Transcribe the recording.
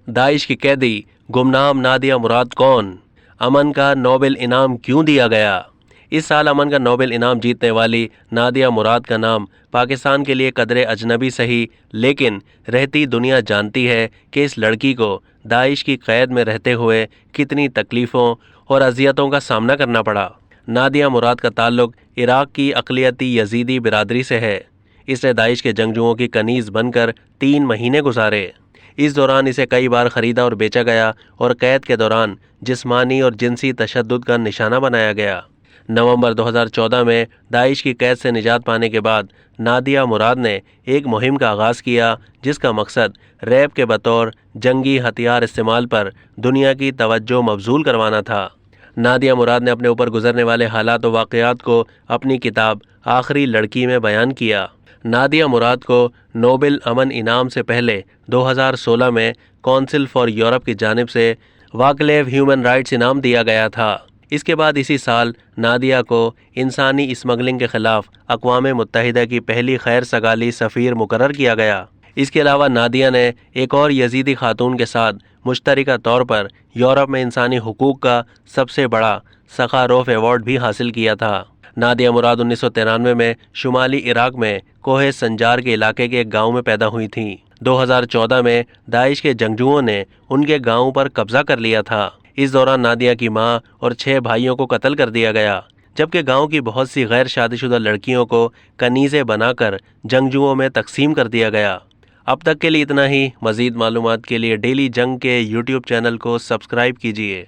Daesh की कैदी गुमनाम नादिया मुराद कौन? अमन का नोबेल इनाम क्यों दिया गया? इस साल अमन का नोबेल इनाम जीतने वाली नादिया मुराद का नाम पाकिस्तान के लिए कदरे अजनबी सही, लेकिन रहती दुनिया जानती है कि इस लड़की को दाइश की कैद में रहते हुए कितनी तकलीफ़ों और अजियतों का सामना करना पड़ा। नादिया मुराद का ताल्लुक इराक़ की अक़लियती यजीदी बिरादरी से है। इसने दाइश के जंगजुओं की कनीज़ बनकर 3 महीने गुजारे। इस दौरान इसे कई बार ख़रीदा और बेचा गया और कैद के दौरान जिस्मानी और जिनसी तशद्दुद का निशाना बनाया गया। नवंबर 2014 में दाइश की कैद से निजात पाने के बाद नादिया मुराद ने एक मुहिम का आगाज़ किया जिसका मकसद रैब के बतौर जंगी हथियार इस्तेमाल पर दुनिया की तवज्जो मबजूल करवाना था। नादिया मुराद ने अपने ऊपर गुजरने वाले हालात व वाक़यात को अपनी किताब आखिरी लड़की में बयान किया। नादिया मुराद को नोबेल अमन इनाम से पहले 2016 में काउंसिल फॉर यूरोप की जानिब से वाकलेव ह्यूमन राइट्स इनाम दिया गया था। इसके बाद इसी साल नादिया को इंसानी स्मगलिंग के ख़िलाफ़ अक़वाम मुत्तहिदा की पहली खैर सगाली सफ़ीर मुकर्रर किया गया। इसके अलावा नादिया ने एक और यजीदी खातून के साथ मुश्तरका तौर पर यूरोप में इंसानी हुकूक का सबसे बड़ा सखारोफ अवार्ड भी हासिल किया था। नादिया मुराद 1993 में शुमाली इराक़ में कोहे संजार के इलाके के एक गाँव में पैदा हुई थीं। 2014 में दाइश के जंगजुओं ने उनके गाँव पर कब्जा कर लिया था। इस दौरान नादिया की मां और 6 भाइयों को कत्ल कर दिया गया, जबकि गांव की बहुत सी गैर शादीशुदा लड़कियों को कनीज़ें बनाकर जंगजुओं में तकसीम कर दिया गया। अब तक के लिए इतना ही। मज़ीद मालूमात के लिए डेली जंग के YouTube चैनल को सब्सक्राइब कीजिए।